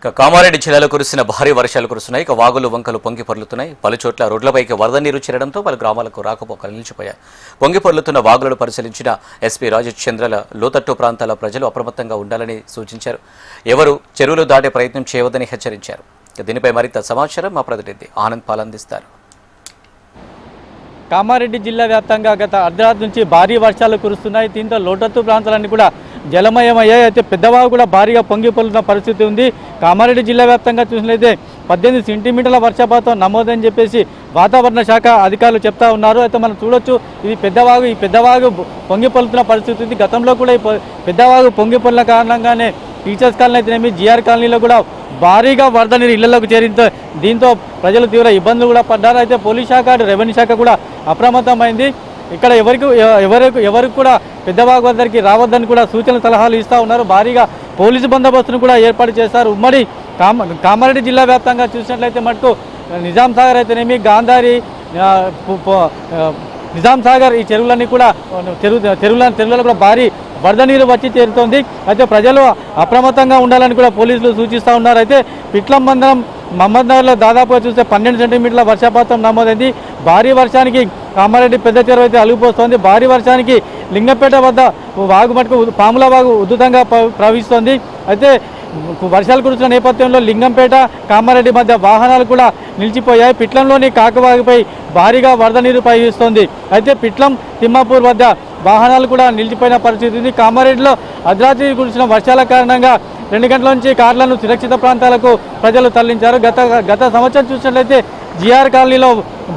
ఇక కామారెడ్డి జిల్లాలో కురిసిన భారీ వర్షాలు కురుస్తున్నాయి. ఇక వాగులు వంకలు పొంగి పొర్లుతున్నాయి. పలు చోట్ల రోడ్లపైకి వరద నీరు చేరడంతో పలు గ్రామాలకు రాకపోకలు నిలిచిపోయాయి. పొంగి పొర్లుతున్న వాగులను పరిశీలించిన ఎస్పీ రాజేష్ చంద్రల లోతట్టు ప్రాంతాల ప్రజలు అప్రమత్తంగా ఉండాలని సూచించారు. ఎవరు చెరువులు దాటే ప్రయత్నం చేయవద్దని హెచ్చరించారు. దీనిపై మరింత సమాచారం మా ప్రతినిధి ఆనంద్ పాల్ అందిస్తారు. కామారెడ్డి జిల్లా వ్యాప్తంగా గత అర్ధరాత్రి నుంచి భారీ వర్షాలు కురుస్తున్నాయి. దీంతో లోతట్టు ప్రాంతాలన్నీ కూడా జలమయమయ్యాయి. అయితే పెద్దవాగు కూడా భారీగా పొంగి పొర్లుతున్న పరిస్థితి ఉంది. కామారెడ్డి జిల్లా వ్యాప్తంగా చూసినట్లయితే 18 సెంటీమీటర్ల వర్షపాతం నమోదని చెప్పేసి వాతావరణ శాఖ అధికారులు చెప్తా ఉన్నారు. అయితే మనం చూడొచ్చు, ఈ పెద్దవాగు పొంగి పొర్లుతున్న పరిస్థితి ఉంది. గతంలో కూడా ఈ పెద్దవాగు పొంగి పొర్లిన కారణంగానే టీచర్స్ కాలనీ అయితేనేమి జిఆర్ కాలనీలో కూడా భారీగా వరద నీరు ఇళ్లలోకి చేరింతో దీంతో ప్రజలు తీవ్ర ఇబ్బందులు కూడా పడ్డారు. అయితే పోలీస్ శాఖ రెవెన్యూ శాఖ కూడా అప్రమత్తమైంది. ఇక్కడ ఎవరికి కూడా పెద్దవాగు వద్దరికి రావద్దని కూడా సూచనలు సలహాలు ఇస్తూ ఉన్నారు. భారీగా పోలీసు బందోబస్తును కూడా ఏర్పాటు చేశారు. ఉమ్మడి కామారెడ్డి జిల్లా వ్యాప్తంగా చూసినట్లయితే మటుకు నిజాం సాగర్ అయితేనేమి గాంధారి నిజాం సాగర్ ఈ చెరువులన్నీ కూడా చెరువులలో కూడా భారీ వరద నీరు వచ్చి చేరుతోంది. అయితే ప్రజలు అప్రమత్తంగా ఉండాలని కూడా పోలీసులు సూచిస్తూ ఉన్నారు. అయితే పిట్లం మండలం మహమ్మద్ నగర్లో దాదాపుగా చూస్తే 12 సెంటీమీటర్ల వర్షపాతం నమోదైంది. భారీ వర్షానికి కామారెడ్డి పెద్ద చెరువు అయితే అలుగుపోస్తోంది. భారీ వర్షానికి లింగంపేట వద్ద వాగు మటుకు పాముల వాగు ఉధృతంగా ప్రవహిస్తోంది. అయితే వర్షాలు కురుస్తున్న నేపథ్యంలో లింగంపేట కామారెడ్డి మధ్య వాహనాలు కూడా నిలిచిపోయాయి. పిట్లంలోని కాకవాగుపై భారీగా వరద నీరు ప్రవహిస్తోంది. అయితే పిట్లం తిమ్మాపూర్ వద్ద వాహనాలు కూడా నిలిచిపోయిన పరిస్థితి ఉంది. కామారెడ్డిలో అర్ధరాత్రి కురిసిన వర్షాల కారణంగా 2 గంటల నుంచి కార్లను సురక్షిత ప్రాంతాలకు ప్రజలు తరలించారు. గత సంవత్సరం చూసినట్లయితే జిఆర్ కాలనీలో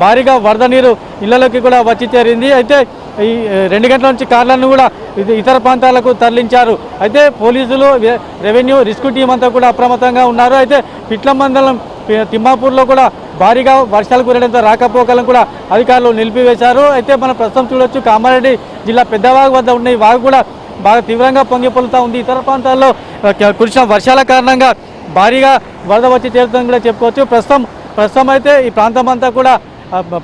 భారీగా వరద నీరు ఇళ్లలోకి కూడా వచ్చి చేరింది. అయితే ఈ 2 గంటల నుంచి కార్లను కూడా ఇతర ప్రాంతాలకు తరలించారు. అయితే పోలీసులు, రెవెన్యూ, రెస్క్యూ టీం అంతా కూడా అప్రమత్తంగా ఉన్నారు. అయితే పిట్లం మండలం తిమ్మాపూర్లో కూడా భారీగా వర్షాలు కురవడంతో రాకపోకలను కూడా అధికారులు నిలిపివేశారు. అయితే మనం ప్రస్తుతం చూడొచ్చు, కామారెడ్డి జిల్లా పెద్దవాగు వద్ద ఉన్న ఈ వాగు కూడా బాగా తీవ్రంగా పొంగి పొర్లుతూ ఉంది. ఇతర ప్రాంతాల్లో కురిసిన వర్షాల కారణంగా భారీగా వరద వచ్చి చేరుతుందని కూడా చెప్పుకోవచ్చు. ప్రస్తుతం అయితే ఈ ప్రాంతం అంతా కూడా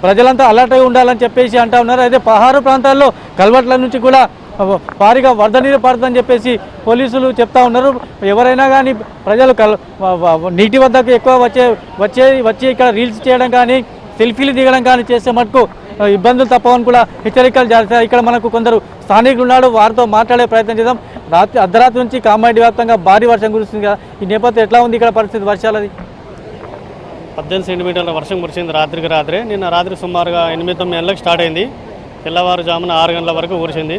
ప్రజలంతా అలర్ట్ అయి ఉండాలని చెప్పేసి అంటూ ఉన్నారు. అయితే పహారు ప్రాంతాల్లో కల్వర్ట్ల నుంచి కూడా భారీగా వరద నీరు పడుతుందని చెప్పేసి పోలీసులు చెప్తా ఉన్నారు. ఎవరైనా కానీ ప్రజలు నీటి వద్దకు ఎక్కువ వచ్చి ఇక్కడ రీల్స్ చేయడం కానీ సెల్ఫీలు దిగడం కానీ చేసే మటుకు ఇబ్బందులు తప్పవని కూడా హెచ్చరికలు చేస్తారు. ఇక్కడ మనకు కొందరు స్థానికులు ఉన్నాడు, వారితో మాట్లాడే ప్రయత్నం చేద్దాం. అర్ధరాత్రి నుంచి కామారెడ్డి వ్యాప్తంగా భారీ వర్షం కురుస్తుంది కదా, ఈ నేపథ్యం ఎట్లా ఉంది ఇక్కడ పరిస్థితి వర్షాలది? 18 సెంటీమీటర్ల వర్షం కురిసింది రాత్రికి రాత్రే. నిన్న రాత్రి సుమారుగా 8-9 గంటలకు స్టార్ట్ అయింది. తెల్లవారుజామున 6 గంటల వరకు కురిసింది.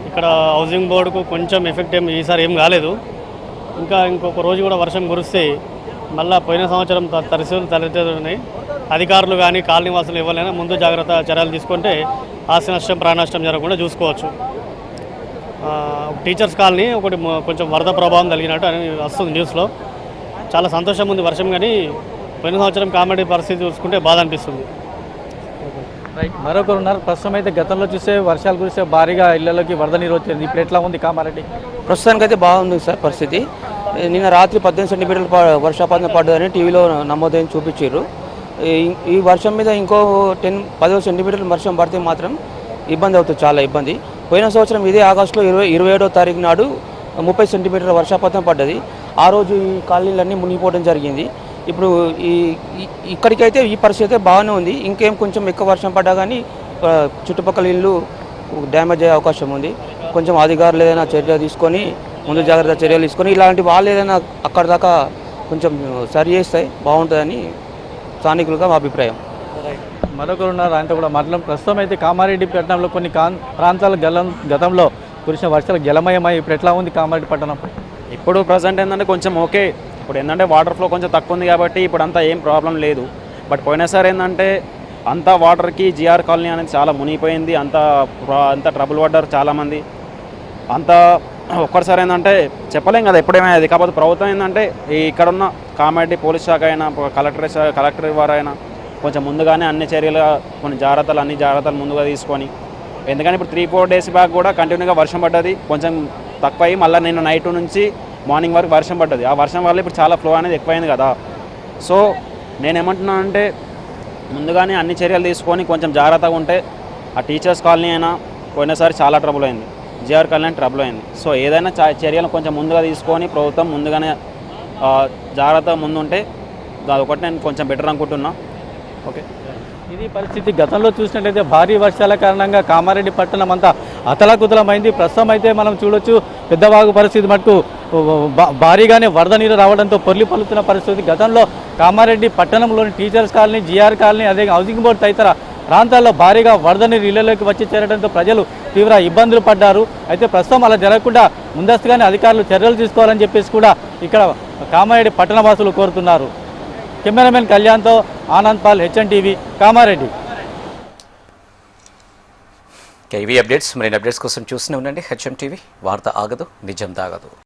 ఇక్కడ హౌసింగ్ బోర్డుకు కొంచెం ఎఫెక్ట్ ఈసారి ఏం కాలేదు. ఇంకొక రోజు కూడా వర్షం కురిస్తే మళ్ళీ పోయిన సంవత్సరం పరిస్థితులు తలెత్తుతున్నాయి. అధికారులు కానీ కాలనీ వాసులు ఇవ్వలేనా ముందు జాగ్రత్త చర్యలు తీసుకుంటే ఆస్తి నష్టం, ప్రాణ నష్టం జరగకుండా చూసుకోవచ్చు. టీచర్స్ కాలనీ ఒకటి కొంచెం వరద ప్రభావం కలిగినట్టు అని వస్తుంది న్యూస్లో. చాలా సంతోషం ఉంది వర్షం, కానీ పోయిన సంవత్సరం కామెడీ పరిస్థితి చూసుకుంటే బాధ అనిపిస్తుంది. మరొకరు ఉన్నారు. ప్రస్తుతం అయితే గతంలో చూస్తే వర్షాలు కురిస్తే భారీగా ఇళ్లలోకి వరద నీరు వచ్చింది. ఇప్పుడు ఎట్లా ఉంది కామారెడ్డి? ప్రస్తుతానికి అయితే బాగుంది సార్ పరిస్థితి. నిన్న రాత్రి 18 సెంటీమీటర్ల వర్షపాతం పడ్డదని టీవీలో నమోదైన చూపించారు. ఈ వర్షం మీద ఇంకో 10 సెంటీమీటర్ల వర్షం పడితే మాత్రం ఇబ్బంది అవుతుంది, చాలా ఇబ్బంది. పోయిన సంవత్సరం ఇదే ఆగస్టులో 27వ తారీఖు నాడు 30 సెంటీమీటర్ల వర్షపాతం పడ్డది. ఆ రోజు ఈ కాలనీలన్నీ మునిగిపోవడం జరిగింది. ఇప్పుడు ఇక్కడికైతే ఈ పరిస్థితి బాగానే ఉంది. ఇంకేం కొంచెం ఎక్కువ వర్షం పడ్డా కానీ చుట్టుపక్కల ఇల్లు డ్యామేజ్ అయ్యే అవకాశం ఉంది. కొంచెం అధికారులు ఏదైనా చర్య తీసుకొని, ముందు జాగ్రత్త చర్యలు తీసుకొని ఇలాంటి వాళ్ళు ఏదైనా అక్కడ దాకా కొంచెం సరి చేస్తే బాగుంటుందని స్థానికులుగా మా అభిప్రాయం. మరొకరు ఉన్నారు, ఆయనతో కూడా మాట్లాడడం. ప్రస్తుతం అయితే కామారెడ్డి పట్టణంలో కొన్ని ప్రాంతాల గతంలో కురిసిన వర్షాలకు జలమయమై ఇప్పుడు ఎట్లా ఉంది కామారెడ్డి పట్టణం? ఇప్పుడు ప్రజెంట్ ఏంటంటే కొంచెం ఓకే. ఇప్పుడు ఏంటంటే వాటర్ ఫ్లో కొంచెం తక్కువ ఉంది కాబట్టి ఇప్పుడు అంతా ఏం ప్రాబ్లం లేదు. బట్ పోయినసారి ఏంటంటే అంతా వాటర్కి జిఆర్ కాలనీ అనేది చాలా మునిగిపోయింది. అంత ట్రబుల్ పడ్డారు చాలామంది. అంతా ఒక్కసారి ఏంటంటే చెప్పలేం కదా ఎప్పుడేమైనా. కాకపోతే ప్రభుత్వం ఏంటంటే ఇక్కడున్న కామారెడ్డి పోలీస్ శాఖ అయినా కలెక్టర్ వారైనా కొంచెం ముందుగానే అన్ని జాగ్రత్తలు ముందుగా తీసుకొని, ఎందుకంటే ఇప్పుడు 3-4 డేస్ బ్యాక్ కూడా కంటిన్యూగా వర్షం పడ్డది. కొంచెం తక్కువ అయ్యి మళ్ళీ నిన్న నైట్ నుంచి మార్నింగ్ వరకు వర్షం పడ్డది. ఆ వర్షం వల్ల ఇప్పుడు చాలా ఫ్లో అనేది ఎక్కువైంది కదా. సో నేనేమంటున్నానంటే ముందుగానే అన్ని చర్యలు తీసుకొని కొంచెం జాగ్రత్తగా ఉంటే ఆ టీచర్స్ కాలనీ అయినా పోయినసారి చాలా ట్రబుల్ అయింది, జిఆర్ కాలనీ ట్రబుల్ అయింది. సో ఏదైనా చర్యలు కొంచెం ముందుగా తీసుకొని ప్రభుత్వం ముందుగానే జాగ్రత్త ముందుంటే అదొకటి నేను కొంచెం బెటర్ అనుకుంటున్నా. ఓకే, ఇది పరిస్థితి. గతంలో చూసినట్లయితే భారీ వర్షాల కారణంగా కామారెడ్డి పట్టణం అంతా అతలాకుతలమైంది. ప్రస్తుతం అయితే మనం చూడొచ్చు పెద్దవాగు పరిస్థితి మటుకు భారీగానే వరద నీరు రావడంతో పొర్లి పలుతున్న పరిస్థితి. గతంలో కామారెడ్డి పట్టణంలోని టీచర్స్ కాలనీ, జిఆర్ కాలనీ, అదే హౌసింగ్ బోర్డు తదితర ప్రాంతాల్లో భారీగా వరద నీరు ఇళ్లలోకి వచ్చి చేరడంతో ప్రజలు తీవ్ర ఇబ్బందులు పడ్డారు. అయితే ప్రస్తుతం అలా జరగకుండా ముందస్తుగానే అధికారులు చర్యలు తీసుకోవాలని చెప్పేసి కూడా ఇక్కడ కామారెడ్డి పట్టణ వాసులు కోరుతున్నారు. కెమెరామెన్ కళ్యాణ్తో ఆనంద్ పాల్, HNTV, కామారెడ్డి. ఇవి అప్డేట్స్. మరిన్ని అప్డేట్స్ కోసం చూస్తూనే ఉండండి HMTV. వార్త ఆగదు, నిజం దాగదు.